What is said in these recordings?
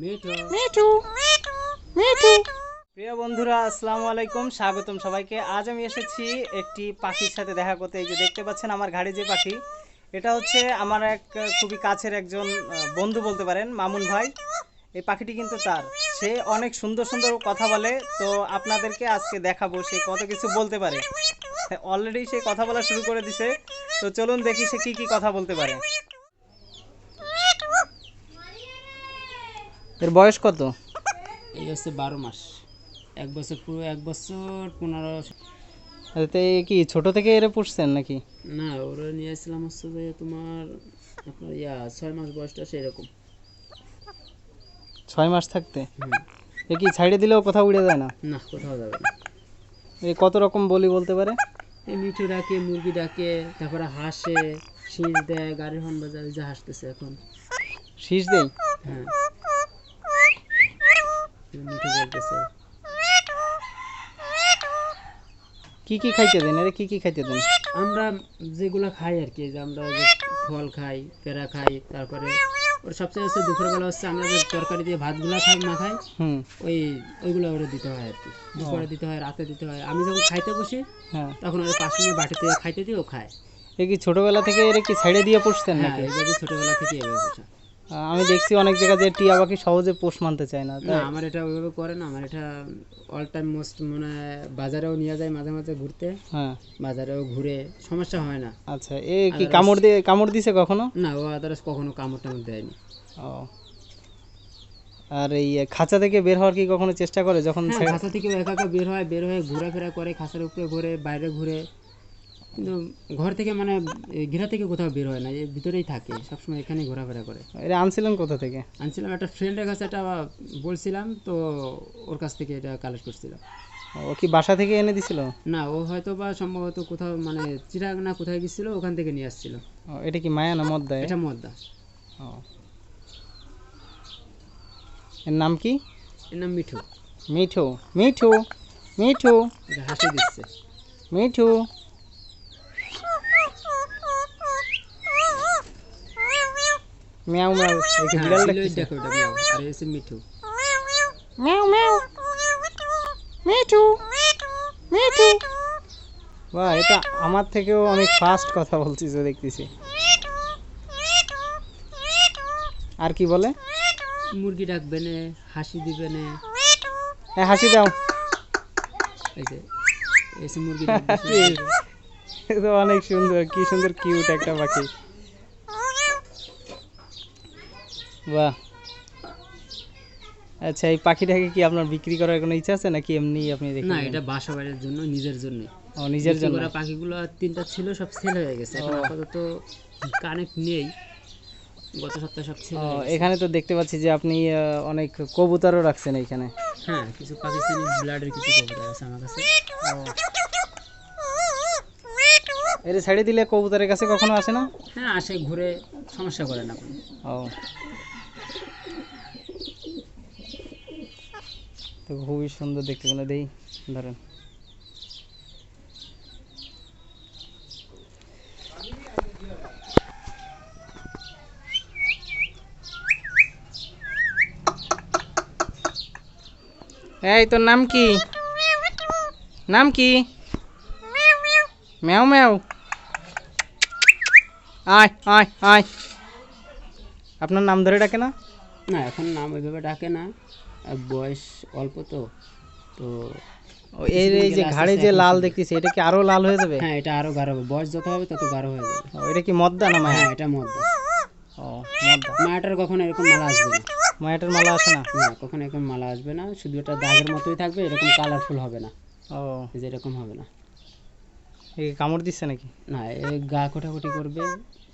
মিঠু মিঠু মিঠু। প্রিয় বন্ধুরা, আসসালামু আলাইকুম, স্বাগতম সবাইকে। আজ আমি এসেছি একটি পাখির সাথে দেখা করতে। এই যে দেখতে পাচ্ছেন আমার ঘাড়ে যে পাখি, এটা হচ্ছে আমার এক খুবই কাছের একজন বন্ধু বলতে পারেন, মামুন ভাই। এই পাখিটি কিন্তু তার, সে অনেক সুন্দর সুন্দর কথা বলে। তো আপনাদেরকে আজকে দেখাবো সে কত কিছু বলতে পারে। অলরেডি সে কথা বলা শুরু করে দিছে। তো চলুন দেখি সে কি কি কথা বলতে পারে। এর বয়স কত? এই হচ্ছে 12 মাস, 1 বছর পুরো 1 বছর 15। এতে কি ছোট থেকে এরে পুষছেন নাকি? না, ওরা নিয়ে আসছিলাম হচ্ছে যে তোমার আপনার 6 মাস বয়সটা সেরকম। 6 মাস থাকতে? এ কি ছাইড়ে দিলেও কোথাও উড়ে যায় না? না, কোথাও যাবে না। এই কত রকম বলি বলতে পারে? এই মিঠু ডাকে, মুরগি ডাকে, তারপরে হাসে, শীষ দেয়, গাড়ির হর্ন বাজায়, যে হাসতেছে এখন। শীষ দেই? হ্যাঁ, মিঠু বলতেছে। কি কি খাইতে দেন এরে, কি কি খাইতে দেন? আমরা যেগুলো খাই আর কি, যে আমরা যে ফল খাই, পেঁড়া খাই, তারপরে ওর সবচেয়ে হচ্ছে দুপুরবেলা হচ্ছে আমরা যে তরকারি দিয়ে ভাতগুলো খাই না খাই, ওইগুলো ওরা দিতে হয় আর কি। দুপুরে দিতে হয়, রাতে দিতে হয়। আমি যখন খাইতে বসি তখন ওরা পাশে নিয়ে বাটিতে খাইতে দিয়ে ও খায়। এ কি ছোটবেলা থেকে এর কি ছাইড়ে দিয়ে পুষতেন হ্যাঁ, নাকি? এইভাবে ছোটবেলা থেকে এভাবে বসা। আমি দেখছি অনেক জায়গায় যে টিয়া পাখি সহজে পোষ মানতে চায় না। না, আমার এটা ওইভাবে করে না। আমার এটা অল টাইম মোস্ট মানে বাজারেও নিয়ে যায় মাঝে মাঝে ঘুরতে। হ্যাঁ, বাজারেও ঘুরে, সমস্যা হয় না। আচ্ছা, এ কি কামড় দিছে কখনো? না, ও আদারস কখনো কামড় টামড় দেয়নি। ও, আর এই খাঁচা থেকে বের হওয়ার কি কখনো চেষ্টা করে? যখন খাঁচা থেকে একা একা বের হয়ে ঘোরাফেরা করে, খাঁচার উপরে ঘুরে, বাইরে ঘুরে, কিন্তু ঘর থেকে মানে ঘেরা থেকে কোথাও বের হয় না, এর ভিতরেই থাকে সবসময়, এখানেই ঘোরাফেরা করে। এটা আনছিলেন কোথা থেকে? আনছিলাম একটা ফ্রেন্ডের কাছে, এটা বলছিলাম তো, ওর কাছ থেকে এটা কালেক্ট করছিলাম। ও কি বাসা থেকে এনে দিছিল? না, ও হয়তো বা সম্ভবত কোথাও মানে চিরাগ না কোথায় গেছিল, ওখান থেকে নিয়ে আসছিল। এটা কি মায়া না মদ্দা? এটা মদ্দা। ও, এর নাম কি? এর নাম মিঠু। মিঠু মিঠু মিঠু। এটা হাসি দিচ্ছে। মিঠু। মিয়াও মিয়াও। এই কি বিড়াল ডাকছে? দেখো, এটা মিয়াও, আর এই হচ্ছে মিঠু। মিয়াও মিয়াও। মিঠু মিঠু। বাহ, এটা আমার থেকেও অনেক ফাস্ট কথা বলছিস দেখতেছি। আর কি বলে? মুরগি ডাকবে না, হাসি দিবে না। হ্যাঁ, হাসি দাও। এই যে এসে মুরগি ডাকবে। এটা অনেক সুন্দর, কি সুন্দর কিউট একটা পাখি। বাহ। আচ্ছা, এই পাখিটাকে কি আপনার বিক্রি করার কোনো ইচ্ছা আছে নাকি এমনি আপনি দেখেন? না, এটা বাসা বাড়ির জন্য, নিজের জন্য। ও, নিজের জন্য। পাখিগুলো 3টা ছিল, সব সেল হয়ে গেছে। এখন আপাতত কানেক্ট নেই, গত সপ্তাহে সব সেল হয়ে গেছে। এখানে তো দেখতে পাচ্ছি যে আপনি অনেক কবুতরও রাখছেন এইখানে। হ্যাঁ, কিছু পাকিস্তানি ব্লাডের কিছু কবুতর আছে আমার কাছে। এর ছেড়ে দিলে কবুতরের কাছে কখনো আসে না? হ্যাঁ, আসে, ঘুরে, সমস্যা করে না কোনো। ও, তো খুবই সুন্দর দেখতে কোনো দেই ধরেন। এই, তোর নাম কি? নাম কি? ম্যাও ম্যাও। আয় আয় আয়। আপনার নাম ধরে ডাকে না? না, এখন নাম ওইভাবে ডাকে না, আর বয়স অল্প তো। তো এই যে ঘাড়ে যে লাল দেখতেছি, এটা কি আরো লাল হয়ে যাবে? হ্যাঁ, এটা আরো গাঢ় হবে, বয়স যত হবে তত গাঢ় হয়ে যাবে। এটা কি মদ্দা না মায়া? হ্যাঁ, এটা মদ্দা। ও, মদ্দা। মায়াটার কখনো এরকম মালা আসবে না। মায়াটার মালা আসে না? না, কখনো এরকম মালা আসবে না, শুধু এটা দাগের মতোই থাকবে, এরকম কালারফুল হবে না। ও, যে এরকম হবে না। এই কামড় দিচ্ছে নাকি? না, এই গা কোটাকুটি করবে,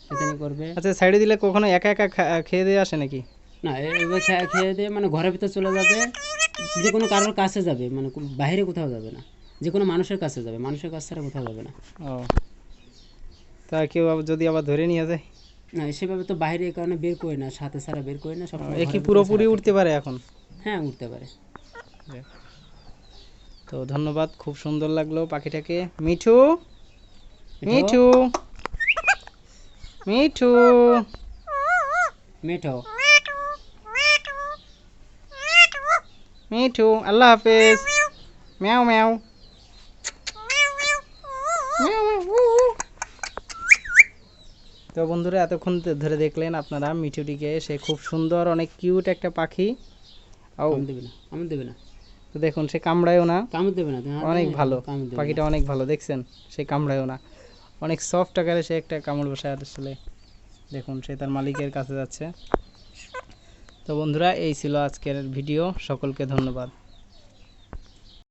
সেখানে করবে। আচ্ছা, সাইডে দিলে কখনো একা একা খেয়ে দিয়ে আসে নাকি? না, এবার খেয়ে দিয়ে মানে ঘরের ভিতর চলে যাবে, যে কোনো কারোর কাছে যাবে, মানে বাইরে কোথাও যাবে না, যে কোনো মানুষের কাছে যাবে, মানুষের কাছ ছাড়া কোথাও যাবে না। ও, তা কেউ যদি আবার ধরে নিয়ে যায়? না, সেভাবে তো বাইরে এই কারণে বের করি না, সাথে ছাড়া বের করি না, সব কি পুরোপুরি উঠতে পারে এখন? হ্যাঁ, উঠতে পারে। তো ধন্যবাদ, খুব সুন্দর লাগলো পাখিটাকে। মিঠু মিঠু মিঠু মিঠু। মিঠু, আল্লাহ হাফেজ। ম্যাও ম্যাও। তো বন্ধুরা, এতক্ষণ ধরে দেখলেন আপনারা মিঠুটিকে। সে খুব সুন্দর, অনেক কিউট একটা পাখি। কামড় দেবে না, কামড় দেবে না, তো দেখুন, সে কামড়ায়ও না, কামড় দেবে না, তুমি হাত অনেক দিয়ে ভালো কামড় দেবে পাখিটা, অনেক ভালো। দেখছেন, সে কামড়ায়ও না, অনেক সফট আকারে সে একটা কামড় বসায় আসলে। দেখুন, সে তার মালিকের কাছে যাচ্ছে। তো বন্ধুরা, এই ছিল আজকের ভিডিও। সকলকে ধন্যবাদ।